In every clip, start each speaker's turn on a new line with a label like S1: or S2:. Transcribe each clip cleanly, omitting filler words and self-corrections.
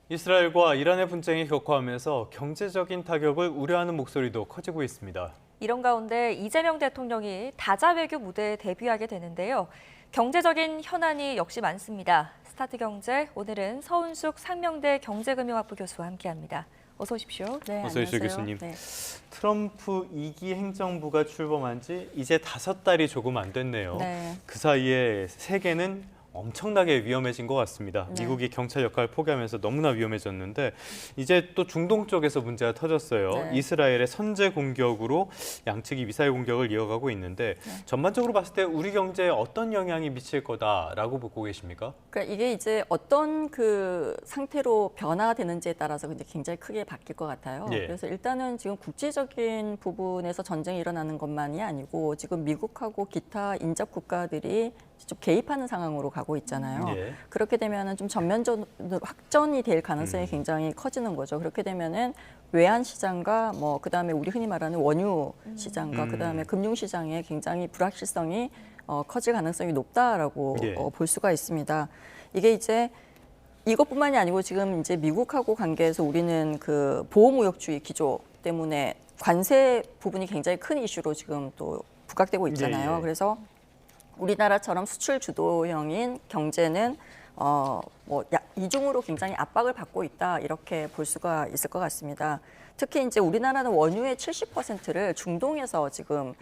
S1: 이스라엘과 이란의 분쟁이 격화하면서 경제적인 타격을 우려하는 목소리도 커지고 있습니다.
S2: 이런 가운데 이재명 대통령이 다자 외교 무대에 데뷔하게 되는데요. 경제적인 현안이 역시 많습니다. 스타트경제, 오늘은 서은숙 상명대 경제금융학부 교수와 함께합니다. 어서 오십시오.
S3: 네,
S1: 어서 오십시오,
S3: 안녕하세요.
S1: 교수님.
S3: 네.
S1: 트럼프 2기 행정부가 출범한 지 이제 5달이 조금 안 됐네요.
S3: 네.
S1: 그 사이에 세계는 엄청나게 위험해진 것 같습니다.
S3: 네.
S1: 미국이 경찰 역할을 포기하면서 너무나 위험해졌는데 이제 또 중동 쪽에서 문제가 터졌어요.
S3: 네.
S1: 이스라엘의 선제 공격으로 양측이 미사일 공격을 이어가고 있는데 전반적으로 봤을 때 우리 경제에 어떤 영향이 미칠 거다라고 보고 계십니까?
S3: 그러니까 이게 이제 어떤 그 상태로 변화되는지에 따라서 이제 굉장히 크게 바뀔 것 같아요.
S1: 예.
S3: 그래서 일단은 지금 국제적인 부분에서 전쟁이 일어나는 것만이 아니고 지금 미국하고 기타 인접 국가들이 좀 개입하는 상황으로 가고 있잖아요.
S1: 예.
S3: 그렇게 되면은 좀 전면적으로 확전이 될 가능성이 굉장히 커지는 거죠. 그렇게 되면은 외환 시장과 뭐 그다음에 우리 흔히 말하는 원유 시장과 그다음에 금융 시장의 굉장히 불확실성이 커질 가능성이 높다라고
S1: 예.
S3: 볼 수가 있습니다. 이게 이제 이것뿐만이 아니고 지금 이제 미국하고 관계에서 우리는 그 보호무역주의 기조 때문에 관세 부분이 굉장히 큰 이슈로 지금 또 부각되고 있잖아요.
S1: 예, 예.
S3: 그래서 우리나라처럼 수출 주도형인 경제는 이중으로 굉장히 압박을 받고 있다 이렇게 볼 수가 있을 것 같습니다. 특히 이제 우리나라는 원유의 70%를 중동에서 지금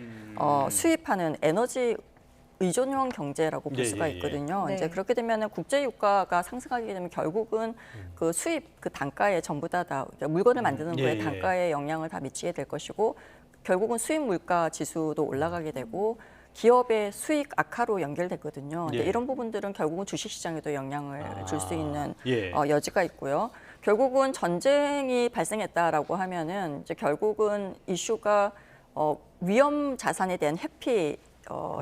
S3: 수입하는 에너지 의존형 경제라고 볼
S1: 예,
S3: 수가
S1: 예, 예.
S3: 있거든요.
S2: 네.
S3: 이제 그렇게 되면은 국제 유가가 상승하게 되면 결국은 그 수입 그 단가에 전부 다 그러니까 물건을 만드는
S1: 예,
S3: 거에
S1: 예.
S3: 단가에 영향을 다 미치게 될 것이고 결국은 수입 물가 지수도 올라가게 되고 기업의 수익 악화로 연결됐거든요. 근데
S1: 예.
S3: 이런 부분들은 결국은 주식시장에도 영향을 줄 수 있는
S1: 예.
S3: 여지가 있고요. 결국은 전쟁이 발생했다라고 하면은 이제 결국은 이슈가 위험 자산에 대한 회피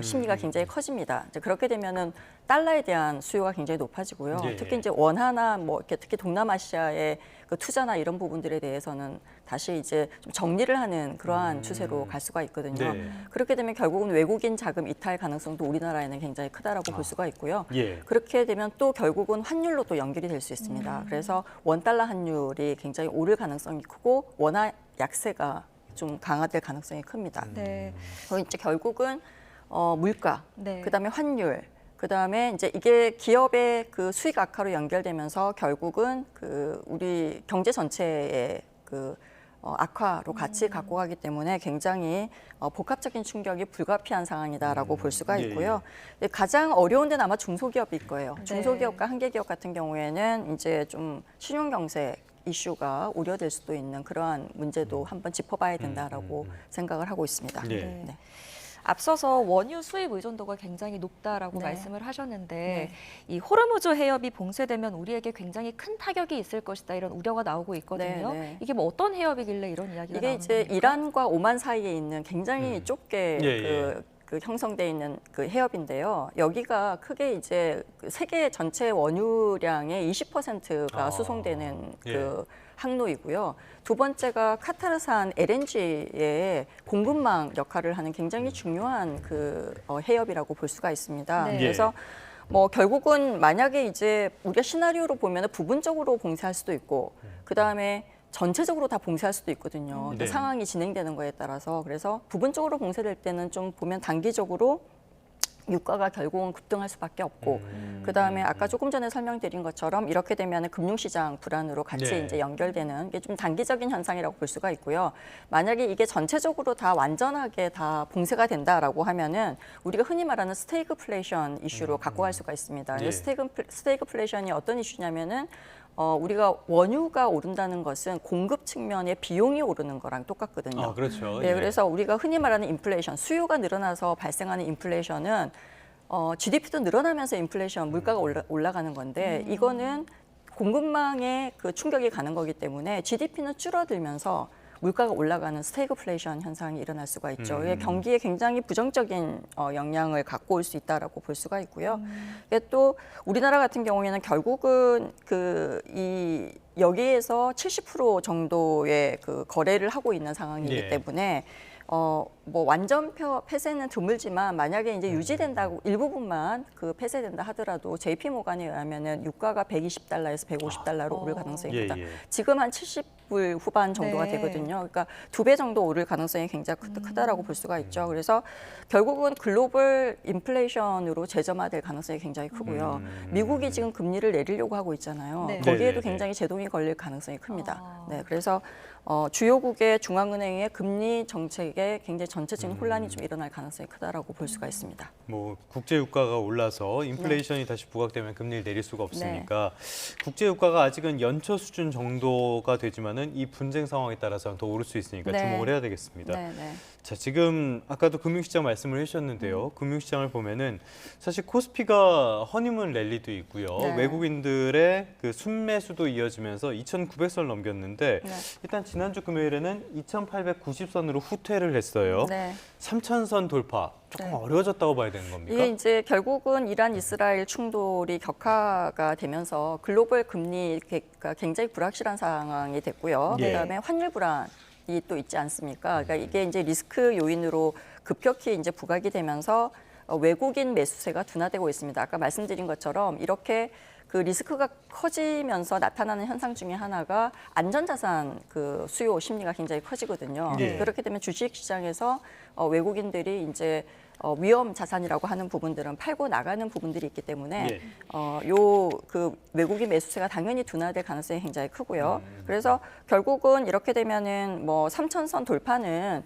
S3: 심리가 굉장히 커집니다. 이제 그렇게 되면은 달러에 대한 수요가 굉장히 높아지고요.
S1: 예.
S3: 특히 이제 원화나 뭐 이렇게 특히 동남아시아의 그 투자나 이런 부분들에 대해서는 다시 이제 좀 정리를 하는 그러한 추세로 갈 수가 있거든요.
S1: 네.
S3: 그렇게 되면 결국은 외국인 자금 이탈 가능성도 우리나라에는 굉장히 크다라고 볼 수가 있고요.
S1: 예.
S3: 그렇게 되면 또 결국은 환율로 또 연결이 될 수 있습니다. 그래서 원달러 환율이 굉장히 오를 가능성이 크고 원화 약세가 좀 강화될 가능성이 큽니다.
S2: 네.
S3: 그리고 이제 결국은 물가,
S2: 네.
S3: 그다음에 환율, 그다음에 이제 이게 기업의 그 수익 악화로 연결되면서 결국은 그 우리 경제 전체의 그 악화로 같이 갖고 가기 때문에 굉장히 복합적인 충격이 불가피한 상황이다라고 볼 수가
S1: 예,
S3: 있고요. 가장 어려운 데는 아마 중소기업일 거예요.
S2: 네.
S3: 중소기업과 한계기업 같은 경우에는 이제 좀 신용 경색 이슈가 우려될 수도 있는 그러한 문제도 한번 짚어봐야 된다라고 생각을 하고 있습니다.
S1: 예.
S3: 네.
S2: 앞서서 원유 수입 의존도가 굉장히 높다라고
S3: 네.
S2: 말씀을 하셨는데
S3: 네.
S2: 이 호르무즈 해협이 봉쇄되면 우리에게 굉장히 큰 타격이 있을 것이다 이런 우려가 나오고 있거든요.
S3: 네, 네.
S2: 이게 뭐 어떤 해협이길래 이런 이야기가
S3: 이게
S2: 나오는
S3: 이제
S2: 겁니까?
S3: 이란과 오만 사이에 있는 굉장히 좁게
S1: 예,
S3: 그 형성돼 있는 그 해협인데요. 여기가 크게 이제 그 세계 전체 원유량의 20%가 수송되는
S1: 예.
S3: 그 항로이고요. 두 번째가 카타르산 LNG의 공급망 역할을 하는 굉장히 중요한 그 해협이라고 볼 수가 있습니다.
S2: 네.
S3: 그래서 뭐 결국은 만약에 이제 우리가 시나리오로 보면 부분적으로 봉쇄할 수도 있고 그 다음에 전체적으로 다 봉쇄할 수도 있거든요.
S1: 네.
S3: 상황이 진행되는 거에 따라서 그래서 부분적으로 봉쇄될 때는 좀 보면 단기적으로 유가가 결국은 급등할 수밖에 없고 그다음에 아까 조금 전에 설명드린 것처럼 이렇게 되면 금융시장 불안으로 같이
S1: 네.
S3: 이제 연결되는 게 좀 단기적인 현상이라고 볼 수가 있고요. 만약에 이게 전체적으로 다 완전하게 다 봉쇄가 된다라고 하면은 우리가 흔히 말하는 스테이그플레이션 이슈로 갖고 갈 수가 있습니다.
S1: 예.
S3: 스테이그플레이션이 어떤 이슈냐면은 우리가 원유가 오른다는 것은 공급 측면의 비용이 오르는 거랑 똑같거든요.
S1: 아, 그렇죠.
S3: 네,
S1: 예.
S3: 그래서 우리가 흔히 말하는 인플레이션, 수요가 늘어나서 발생하는 인플레이션은 GDP도 늘어나면서 인플레이션, 물가가 올라가는 건데 이거는 공급망에 그 충격이 가는 거기 때문에 GDP는 줄어들면서 물가가 올라가는 스태그플레이션 현상이 일어날 수가 있죠. 이게 경기에 굉장히 부정적인 영향을 갖고 올 수 있다라고 볼 수가 있고요. 이게 또 우리나라 같은 경우에는 결국은 여기에서 70% 정도의 그 거래를 하고 있는 상황이기
S1: 예.
S3: 때문에 뭐 완전 폐쇄는 드물지만 만약에 이제 유지된다고 일부분만 그 폐쇄된다 하더라도 JP 모간에 의하면은 유가가 120달러에서 150달러로 오를 가능성이 크다.
S1: 예.
S3: 지금 한 70불 후반 정도가
S2: 네.
S3: 되거든요. 그러니까 2배 정도 오를 가능성이 굉장히 크다라고 볼 수가 있죠. 그래서 결국은 글로벌 인플레이션으로 재점화될 가능성이 굉장히 크고요. 미국이 지금 금리를 내리려고 하고 있잖아요.
S2: 네.
S3: 거기에도
S1: 네네네.
S3: 굉장히 제동이 걸릴 가능성이 큽니다.
S2: 아.
S3: 네, 그래서 주요국의 중앙은행의 금리 정책에 굉장히 전체적인 혼란이 좀 일어날 가능성이 크다라고 볼 수가 있습니다.
S1: 뭐 국제 유가가 올라서 인플레이션이 다시 부각되면 금리를 내릴 수가 없으니까 국제 유가가 아직은 연초 수준 정도가 되지만은 이 분쟁 상황에 따라서는 더 오를 수 있으니까
S3: 네.
S1: 주목을 해야 되겠습니다.
S3: 네, 네.
S1: 자, 지금 아까도 금융시장 말씀을 해주셨는데요. 금융시장을 보면은 사실 코스피가 허니문 랠리도 있고요.
S3: 네.
S1: 외국인들의 그 순매수도 이어지면서 2,900선 넘겼는데
S3: 네.
S1: 일단 지난주 금요일에는 2,890선으로 후퇴를 했어요.
S3: 네.
S1: 3,000선 돌파 조금
S3: 네.
S1: 어려워졌다고 봐야 되는 겁니까?
S3: 이게 이제 결국은 이란 이스라엘 충돌이 격화가 되면서 글로벌 금리가 굉장히 불확실한 상황이 됐고요.
S1: 예.
S3: 그다음에 환율 불안이 또 있지 않습니까? 그러니까 이게 이제 리스크 요인으로 급격히 이제 부각이 되면서 외국인 매수세가 둔화되고 있습니다. 아까 말씀드린 것처럼 이렇게 그 리스크가 커지면서 나타나는 현상 중에 하나가 안전자산 그 수요 심리가 굉장히 커지거든요.
S1: 예.
S3: 그렇게 되면 주식시장에서 외국인들이 이제 위험 자산이라고 하는 부분들은 팔고 나가는 부분들이 있기 때문에
S1: 예.
S3: 요 그 외국인 매수세가 당연히 둔화될 가능성이 굉장히 크고요. 그래서 결국은 이렇게 되면은 뭐 3,000선 돌파는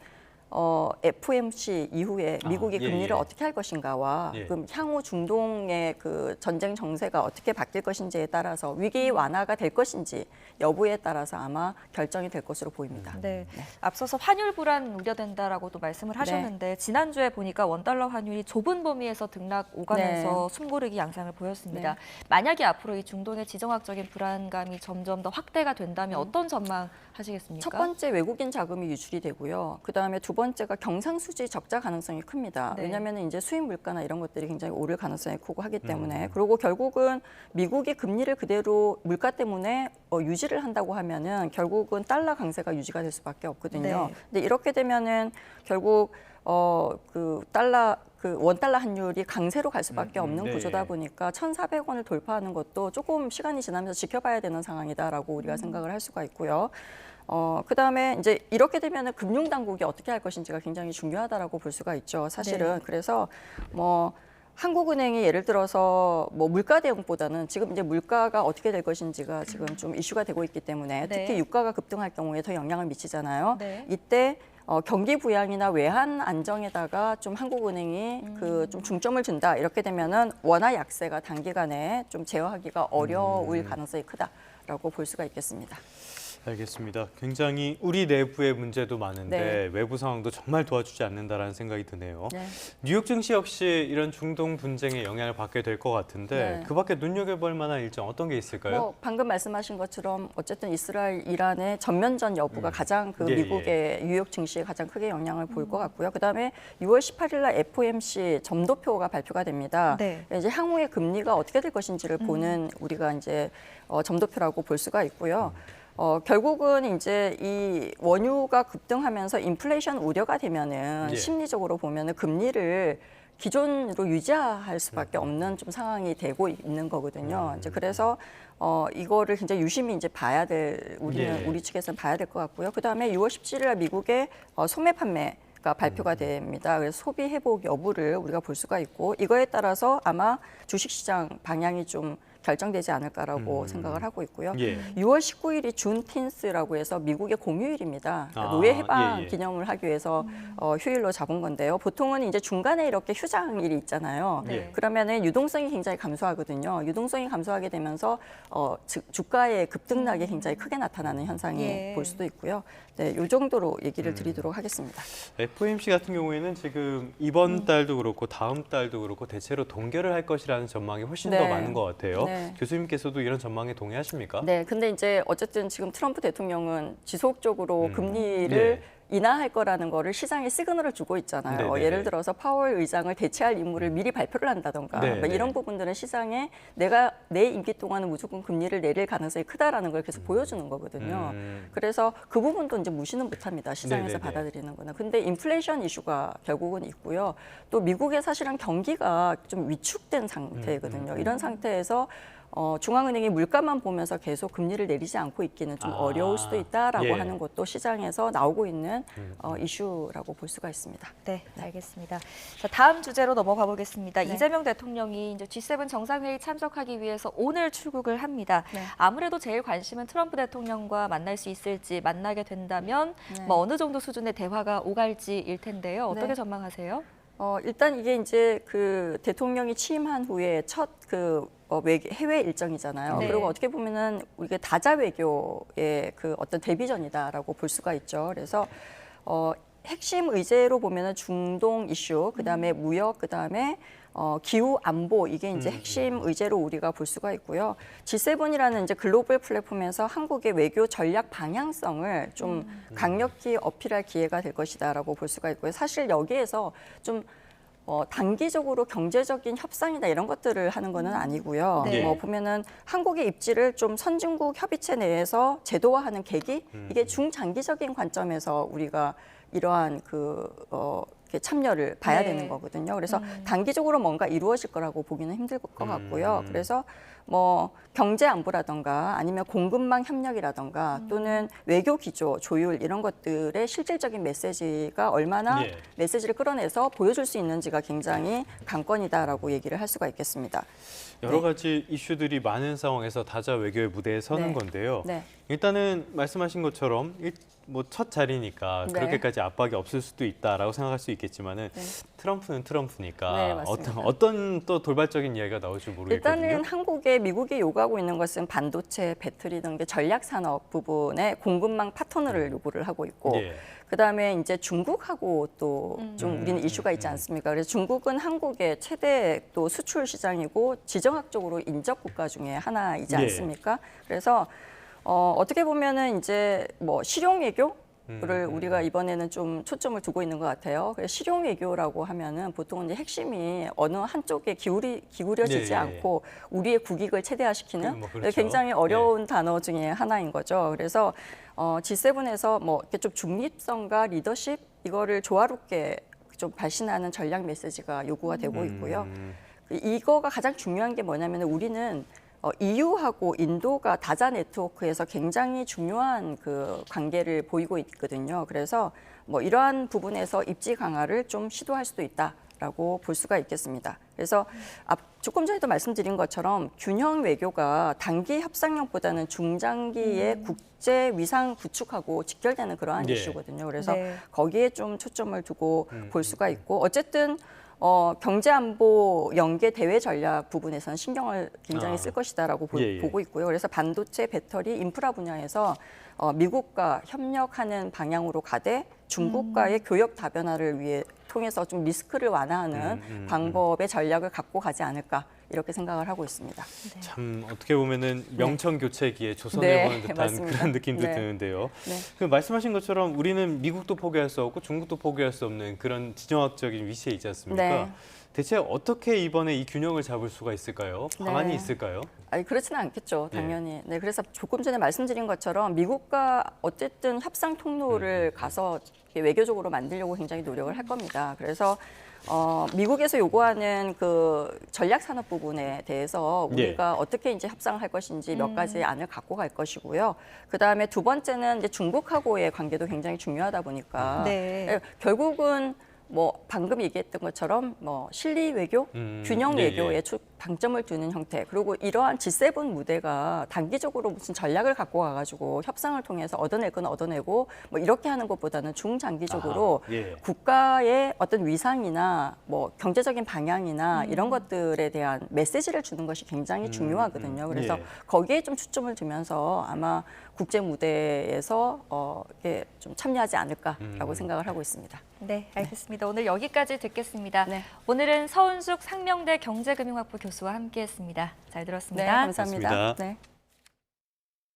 S3: FOMC 이후에 미국이
S1: 예,
S3: 금리를
S1: 예.
S3: 어떻게 할 것인가와
S1: 예.
S3: 그럼 향후 중동의 그 전쟁 정세가 어떻게 바뀔 것인지에 따라서 위기 완화가 될 것인지 여부에 따라서 아마 결정이 될 것으로 보입니다.
S2: 네. 앞서서 환율 불안 우려된다라고도 말씀을 하셨는데 지난주에 보니까 원달러 환율이 좁은 범위에서 등락 오가면서 숨고르기 양상을 보였습니다.
S3: 네.
S2: 만약에 앞으로 이 중동의 지정학적인 불안감이 점점 더 확대가 된다면 어떤 전망 하시겠습니까?
S3: 첫 번째 외국인 자금이 유출이 되고요. 그 다음에 두 번째가 경상수지 적자 가능성이 큽니다.
S2: 네.
S3: 왜냐하면 이제 수입 물가나 이런 것들이 굉장히 오를 가능성이 크고 하기 때문에 그리고 결국은 미국이 금리를 그대로 물가 때문에 유지를 한다고 하면은 결국은 달러 강세가 유지가 될 수밖에 없거든요.
S2: 네.
S3: 근데 이렇게 되면은 결국 그 원달러 환율이 강세로 갈 수밖에 없는
S1: 네.
S3: 구조다 보니까 1,400원을 돌파하는 것도 조금 시간이 지나면서 지켜봐야 되는 상황이다라고 우리가 생각을 할 수가 있고요. 그다음에 이제 이렇게 되면은 금융 당국이 어떻게 할 것인지가 굉장히 중요하다라고 볼 수가 있죠. 사실은
S2: 네.
S3: 그래서 뭐 한국은행이 예를 들어서 뭐 물가 대응보다는 지금 이제 물가가 어떻게 될 것인지가 지금 좀 이슈가 되고 있기 때문에
S2: 네.
S3: 특히 유가가 급등할 경우에 더 영향을 미치잖아요.
S2: 네.
S3: 이때 경기 부양이나 외환 안정에다가 좀 한국은행이 그 좀 중점을 둔다 이렇게 되면은 원화 약세가 단기간에 좀 제어하기가 어려울 가능성이 크다라고 볼 수가 있겠습니다.
S1: 알겠습니다. 굉장히 우리 내부의 문제도 많은데
S3: 네.
S1: 외부 상황도 정말 도와주지 않는다라는 생각이 드네요.
S3: 네.
S1: 뉴욕 증시 역시 이런 중동 분쟁에 영향을 받게 될 것 같은데
S3: 네.
S1: 그 밖에 눈여겨볼 만한 일정 어떤 게 있을까요?
S3: 뭐 방금 말씀하신 것처럼 어쨌든 이스라엘, 이란의 전면전 여부가 가장 그
S1: 예,
S3: 미국의 뉴욕 증시에 가장 크게 영향을 볼 것 같고요. 그다음에 6월 18일 날 FOMC 점도표가 발표가 됩니다.
S2: 네.
S3: 이제 향후의 금리가 어떻게 될 것인지를 보는 우리가 이제 점도표라고 볼 수가 있고요. 결국은 이제 이 원유가 급등하면서 인플레이션 우려가 되면은
S1: 예.
S3: 심리적으로 보면은 금리를 기존으로 유지할 수밖에 없는 좀 상황이 되고 있는 거거든요. 이제 그래서 이거를 굉장히 유심히 이제 봐야 될 우리는
S1: 예.
S3: 우리 측에서는 봐야 될 것 같고요. 그다음에 6월 17일 미국의 소매 판매가 발표가 됩니다. 그래서 소비 회복 여부를 우리가 볼 수가 있고 이거에 따라서 아마 주식시장 방향이 좀 결정되지 않을까라고 생각을 하고 있고요.
S1: 예.
S3: 6월 19일이 준틴스라고 해서 미국의 공휴일입니다. 그러니까 노예 해방
S1: 예, 예.
S3: 기념을 하기 위해서 휴일로 잡은 건데요. 보통은 이제 중간에 이렇게 휴장일이 있잖아요.
S1: 네.
S3: 그러면은 유동성이 굉장히 감소하거든요. 유동성이 감소하게 되면서 주가의 급등락이 굉장히 크게 나타나는 현상이
S2: 예.
S3: 볼 수도 있고요. 네, 이 정도로 얘기를 드리도록 하겠습니다.
S1: FOMC 같은 경우에는 지금 이번 달도 그렇고 다음 달도 그렇고 대체로 동결을 할 것이라는 전망이 훨씬 더
S3: 네.
S1: 많은 것 같아요.
S3: 네.
S1: 교수님께서도 이런 전망에 동의하십니까?
S3: 네, 근데 이제 어쨌든 지금 트럼프 대통령은 지속적으로 금리를
S1: 네.
S3: 인하할 거라는 거를 시장에 시그널을 주고 있잖아요.
S1: 네네네.
S3: 예를 들어서 파월 의장을 대체할 인물을 미리 발표를 한다던가
S1: 네네.
S3: 이런 부분들은 시장에 내가 내 임기 동안은 무조건 금리를 내릴 가능성이 크다라는 걸 계속 보여주는 거거든요. 그래서 그 부분도 이제 무시는 못합니다. 시장에서
S1: 네네네.
S3: 받아들이는구나. 근데 인플레이션 이슈가 결국은 있고요. 또 미국의 사실은 경기가 좀 위축된 상태거든요. 이런 상태에서 중앙은행이 물가만 보면서 계속 금리를 내리지 않고 있기는 좀 어려울 수도 있다라고
S1: 예.
S3: 하는 것도 시장에서 나오고 있는 이슈라고 볼 수가 있습니다.
S2: 네, 알겠습니다. 자, 다음 주제로 넘어가 보겠습니다.
S3: 네.
S2: 이재명 대통령이 이제 G7 정상회의 참석하기 위해서 오늘 출국을 합니다.
S3: 네.
S2: 아무래도 제일 관심은 트럼프 대통령과 만날 수 있을지, 만나게 된다면
S3: 네.
S2: 뭐 어느 정도 수준의 대화가 오갈지일 텐데요. 어떻게
S3: 네.
S2: 전망하세요?
S3: 일단 이게 이제 그 대통령이 취임한 후에 첫 해외 일정이잖아요.
S2: 네.
S3: 그리고 어떻게 보면은 우리가 다자 외교의 그 어떤 데뷔전이다라고 볼 수가 있죠. 그래서 핵심 의제로 보면은 중동 이슈, 그다음에 무역, 그다음에 기후 안보 이게 이제 핵심 의제로 우리가 볼 수가 있고요. G7이라는 이제 글로벌 플랫폼에서 한국의 외교 전략 방향성을 좀 강력히 어필할 기회가 될 것이다라고 볼 수가 있고요. 사실 여기에서 좀 단기적으로 경제적인 협상이나 이런 것들을 하는 거는 아니고요.
S2: 네.
S3: 보면은 한국의 입지를 좀 선진국 협의체 내에서 제도화하는 계기 이게 중장기적인 관점에서 우리가 이러한 이렇게 참여를 봐야
S2: 네.
S3: 되는 거거든요. 그래서 단기적으로 뭔가 이루어질 거라고 보기는 힘들 것 같고요. 그래서 경제 안보라던가 아니면 공급망 협력이라던가 또는 외교 기조, 조율 이런 것들의 실질적인 메시지가 얼마나
S1: 예.
S3: 메시지를 끌어내서 보여줄 수 있는지가 굉장히 관건이다라고 얘기를 할 수가 있겠습니다.
S1: 여러 가지 이슈들이 많은 상황에서 다자 외교의 무대에 서는
S3: 네.
S1: 건데요.
S3: 네.
S1: 일단은 말씀하신 것처럼 첫 자리니까
S3: 네.
S1: 그렇게까지 압박이 없을 수도 있다라고 생각할 수 있겠지만은 트럼프는 트럼프니까
S3: 네, 맞습니다.
S1: 어떤 또 돌발적인 이야기가 나올 줄 모르겠거든요.
S3: 일단은 미국이 요구하고 있는 것은 반도체, 배터리 등 전략 산업 부분의 공급망 파트너를 요구를 하고 있고
S1: 예.
S3: 그다음에 이제 중국하고 또 좀 우리는 이슈가 있지 않습니까? 그래서 중국은 한국의 최대 또 수출 시장이고 지정학적으로 인접 국가 중에 하나이지
S1: 예.
S3: 않습니까? 그래서 어떻게 보면은 이제 실용 외교를 우리가 이번에는 좀 초점을 두고 있는 것 같아요. 그래서 실용 외교라고 하면은 보통은 이제 핵심이 어느 한쪽에 기울여지지
S1: 네.
S3: 않고 우리의 국익을 최대화시키는
S1: 그렇죠.
S3: 굉장히 어려운 단어 중에 하나인 거죠. 그래서 G7에서 이렇게 좀 중립성과 리더십 이거를 조화롭게 좀 발신하는 전략 메시지가 요구가 되고 있고요. 이거가 가장 중요한 게 뭐냐면 우리는 EU하고 인도가 다자 네트워크에서 굉장히 중요한 그 관계를 보이고 있거든요. 그래서 이러한 부분에서 입지 강화를 좀 시도할 수도 있다라고 볼 수가 있겠습니다. 그래서 조금 전에도 말씀드린 것처럼 균형 외교가 단기 협상력보다는 중장기의 국제 위상 구축하고 직결되는 그러한
S1: 예.
S3: 이슈거든요. 그래서
S2: 네.
S3: 거기에 좀 초점을 두고 볼 수가 있고 어쨌든 경제 안보 연계 대외 전략 부분에서는 신경을 굉장히 쓸 것이다라고
S1: 예.
S3: 보고 있고요. 그래서 반도체, 배터리, 인프라 분야에서 미국과 협력하는 방향으로 가되 중국과의 교역 다변화를 위해 통해서 좀 리스크를 완화하는 방법의 전략을 갖고 가지 않을까 이렇게 생각을 하고 있습니다.
S1: 참 어떻게 보면은 명청 교체기에 조선을 보는 듯한
S3: 맞습니다.
S1: 그런 느낌도
S3: 네.
S1: 드는데요.
S3: 네.
S1: 그 말씀하신 것처럼 우리는 미국도 포기할 수 없고 중국도 포기할 수 없는 그런 지정학적인 위치에 있지 않습니까?
S3: 네.
S1: 대체 어떻게 이번에 이 균형을 잡을 수가 있을까요? 방안이
S3: 네.
S1: 있을까요?
S3: 아니 그렇지는 않겠죠, 당연히. 네, 그래서 조금 전에 말씀드린 것처럼 미국과 어쨌든 협상 통로를 가서 외교적으로 만들려고 굉장히 노력을 할 겁니다. 그래서 미국에서 요구하는 그 전략 산업 부분에 대해서 우리가 어떻게 이제 협상을 할 것인지 몇 가지 안을 갖고 갈 것이고요. 그 다음에 두 번째는 이제 중국하고의 관계도 굉장히 중요하다 보니까
S2: 네.
S3: 결국은 방금 얘기했던 것처럼 실리 외교, 균형
S1: 예,
S3: 외교에
S1: 예.
S3: 방점을 두는 형태. 그리고 이러한 G7 무대가 단기적으로 무슨 전략을 갖고 와가지고 협상을 통해서 얻어낼 건 얻어내고 이렇게 하는 것보다는 중장기적으로
S1: 예.
S3: 국가의 어떤 위상이나 경제적인 방향이나 이런 것들에 대한 메시지를 주는 것이 굉장히 중요하거든요. 그래서
S1: 예.
S3: 거기에 좀 초점을 두면서 아마 국제 무대에서 이렇게 좀 참여하지 않을까라고 생각을 하고 있습니다.
S2: 네, 알겠습니다. 오늘 여기까지 듣겠습니다.
S3: 네.
S2: 오늘은 서은숙 상명대 경제금융학부 교수와 함께했습니다. 잘 들었습니다.
S3: 네, 감사합니다.
S1: 고맙습니다.
S3: 네.